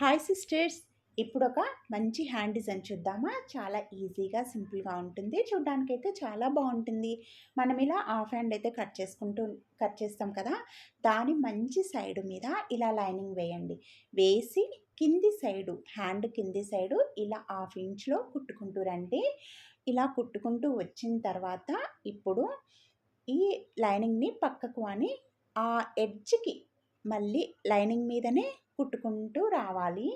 Hi sisters, ఇప్పుడు ఒక మంచి హ్యాండ్ డిజైన్ చూద్దామా? చాలా ఈజీగా సింపుల్గా ఉంటుంది. చూడ్డానికైతే చాలా బాగుంటుంది. మనం ఇలా హాఫ్ హ్యాండ్ అయితే కట్ చేస్తాం కదా, దాని మంచి సైడ్ మీద ఇలా లైనింగ్ వేయండి. వేసి కింది సైడు, హ్యాండ్ కింది సైడు ఇలా హాఫ్ ఇంచ్లో కుట్టుకుంటూ రండి. ఇలా కుట్టుకుంటూ వచ్చిన తర్వాత ఇప్పుడు ఈ లైనింగ్ని పక్కకు అని ఆ ఎడ్జ్కి మళ్ళీ లైనింగ్ మీదనే కుట్టుకుంటూ రావాలి.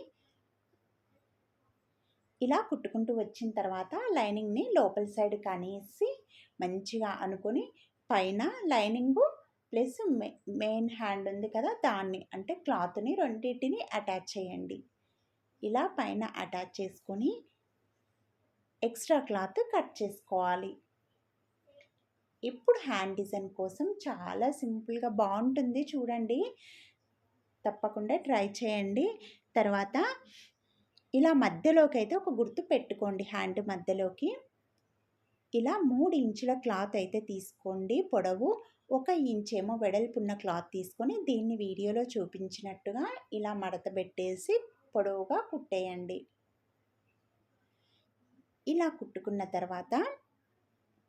ఇలా కుట్టుకుంటూ వచ్చిన తర్వాత లైనింగ్ని లోపల సైడ్ కనేసి మంచిగా అనుకొని పైన లైనింగు ప్లస్ మెయిన్ హ్యాండ్ ఉంది కదా, దాన్ని అంటే క్లాత్ని రెండింటిని అటాచ్ చేయండి. ఇలా పైన అటాచ్ చేసుకొని ఎక్స్ట్రా క్లాత్ కట్ చేసుకోవాలి. ఇప్పుడు హ్యాండ్ డిజైన్ కోసం చాలా సింపుల్గా బాగుంటుంది, చూడండి, తప్పకుండా ట్రై చేయండి. తర్వాత ఇలా మధ్యలోకి అయితే ఒక గుర్తు పెట్టుకోండి. హ్యాండ్ మధ్యలోకి ఇలా 3 ఇంచుల క్లాత్ అయితే తీసుకోండి. పొడవు 1 ఇంచేమో వెడల్పున్న క్లాత్ తీసుకొని దీన్ని వీడియోలో చూపించినట్టుగా ఇలా మడత పెట్టేసి పొడవుగా కుట్టేయండి. ఇలా కుట్టుకున్న తర్వాత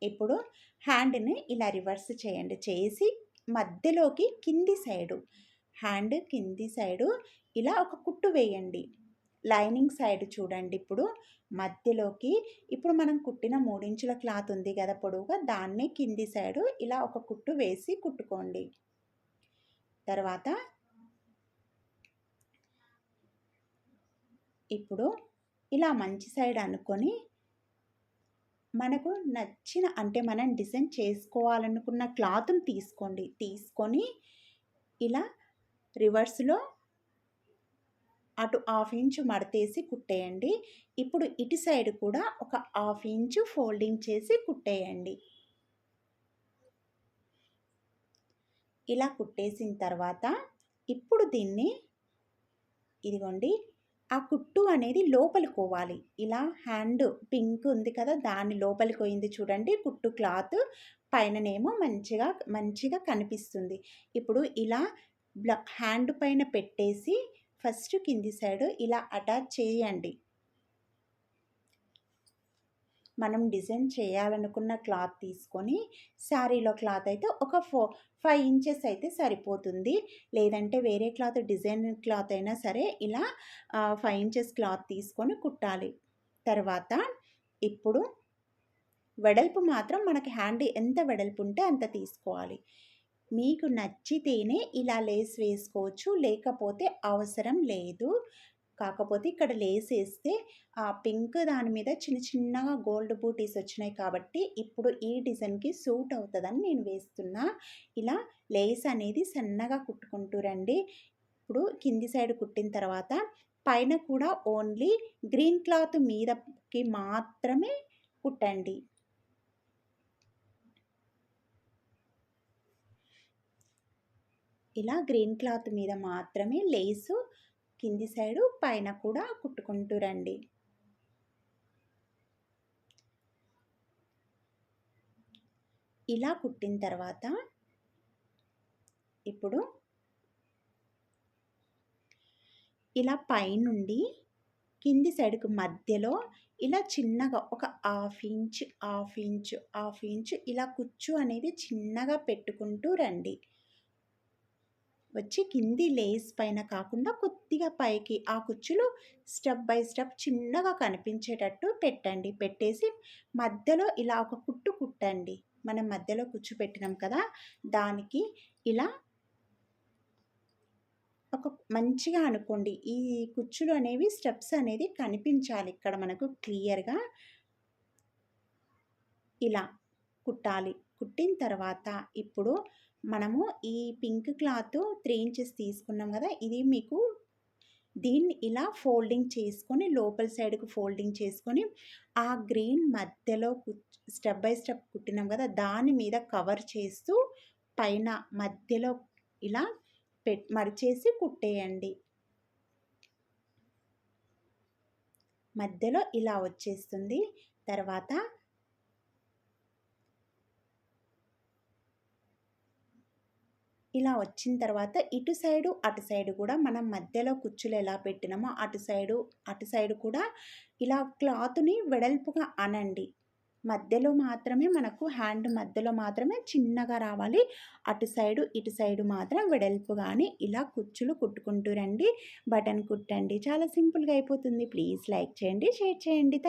ఇప్పుడు హ్యాండ్ని ఇలా రివర్స్ చేయండి. చేసి మధ్యలోకి కింది సైడు, హ్యాండ్ కింది సైడు ఇలా ఒక కుట్టు వేయండి. లైనింగ్ సైడ్ చూడండి. ఇప్పుడు మధ్యలోకి ఇప్పుడు మనం కుట్టిన 3 ఇంచుల క్లాత్ ఉంది కదా పొడవుగా, దాన్ని కింది సైడు ఇలా ఒక కుట్టు వేసి కుట్టుకోండి. తర్వాత ఇప్పుడు ఇలా మంచి సైడ్ అనుకొని మనకు నచ్చిన అంటే మనం డిజైన్ చేసుకోవాలనుకున్న క్లాత్ని తీసుకోండి. తీసుకొని ఇలా రివర్స్లో అటు హాఫ్ ఇంచు మడతేసి కుట్టేయండి. ఇప్పుడు ఇటు సైడ్ కూడా ఒక హాఫ్ ఇంచు ఫోల్డింగ్ చేసి కుట్టేయండి. ఇలా కుట్టేసిన తర్వాత ఇప్పుడు దీన్ని ఇదిగోండి, ఆ కుట్టు అనేది లోపలికి పోవాలి. ఇలా హ్యాండ్ పింక్ ఉంది కదా, దాని లోపలికి పోయింది చూడండి కుట్టు క్లాత్, పైననేమో మంచిగా కనిపిస్తుంది. ఇప్పుడు ఇలా హ్యాండ్ పైన పెట్టేసి ఫస్ట్ కింది సైడ్ ఇలా అటాచ్ చేయండి. మనం డిజైన్ చేయాలనుకున్న క్లాత్ తీసుకొని, శారీలో క్లాత్ అయితే ఒక 5 ఇంచెస్ అయితే సరిపోతుంది. లేదంటే వేరే క్లాత్ డిజైన్ క్లాత్ అయినా సరే ఇలా 5 ఇంచెస్ క్లాత్ తీసుకొని కుట్టాలి. తర్వాత ఇప్పుడు వెడల్పు మాత్రం మనకి హ్యాండ్ ఎంత వెడల్పు ఉంటే అంత తీసుకోవాలి. మీకు నచ్చితేనే ఇలా లేస్ వేసుకోవచ్చు, లేకపోతే అవసరం లేదు. కాకపోతే ఇక్కడ లేస్ వేస్తే ఆ పింక్ దాని మీద చిన్నగా గోల్డ్ బూటీస్ వచ్చినాయి కాబట్టి ఇప్పుడు ఈ డిజైన్కి సూట్ అవుతుందని నేను వేస్తున్నా. ఇలా లేస్ అనేది సన్నగా కుట్టుకుంటూ రండి. ఇప్పుడు కింది సైడ్ కుట్టిన తర్వాత పైన కూడా ఓన్లీ గ్రీన్ క్లాత్ మీదకి మాత్రమే కుట్టండి. ఇలా గ్రీన్ క్లాత్ మీద మాత్రమే లేసు కింది సైడు పైన కూడా కుట్టుకుంటూ రండి. ఇలా కుట్టిన తర్వాత ఇప్పుడు ఇలా పైనుండి కింది సైడ్కు మధ్యలో ఇలా చిన్నగా ఒక హాఫ్ ఇంచు ఇలా కుచ్చు అనేది చిన్నగా పెట్టుకుంటూ రండి. వచ్చి కింది లేస్ పైన కాకుండా కొద్దిగా పైకి ఆ కుచ్చులు స్టెప్ బై స్టెప్ చిన్నగా కనిపించేటట్టు పెట్టండి. పెట్టేసి మధ్యలో ఇలా ఒక కుట్టు కుట్టండి. మనం మధ్యలో కుచ్చు పెట్టినాం కదా, దానికి ఇలా ఒక మంచిగా అనుకోండి. ఈ కుచ్చులు అనేవి స్టెప్స్ అనేది కనిపించాలి ఇక్కడ మనకు క్లియర్గా. ఇలా కుట్టాలి. కుట్టిన తర్వాత ఇప్పుడు మనము ఈ పింక్ క్లాత్ 3 ఇంచెస్ తీసుకున్నాం కదా, ఇది మీకు దీన్ని ఇలా ఫోల్డింగ్ చేసుకొని లోపల సైడ్కు ఫోల్డింగ్ చేసుకొని ఆ గ్రీన్ మధ్యలో స్టెప్ బై స్టెప్ కుట్టినాం కదా, దాని మీద కవర్ చేస్తూ పైన మధ్యలో ఇలా మడిచేసి కుట్టేయండి. మధ్యలో ఇలా వచ్చేస్తుంది. తర్వాత ఇలా వచ్చిన తర్వాత ఇటు సైడు, అటు సైడు కూడా మనం మధ్యలో కుచ్చులు ఎలా పెట్టినామో అటు సైడు కూడా ఇలా క్లాత్‌ని వెడల్పుగా అనండి. మధ్యలో మాత్రమే మనకు హ్యాండ్ మధ్యలో మాత్రమే చిన్నగా రావాలి. అటు సైడు, ఇటు సైడు మాత్రం వెడల్పుగాని ఇలా కుచ్చులు కుట్టుకుంటూ రండి. బటన్ కుట్టండి. చాలా సింపుల్‌గా అయిపోతుంది. ప్లీజ్ లైక్ చేయండి, షేర్ చేయండి.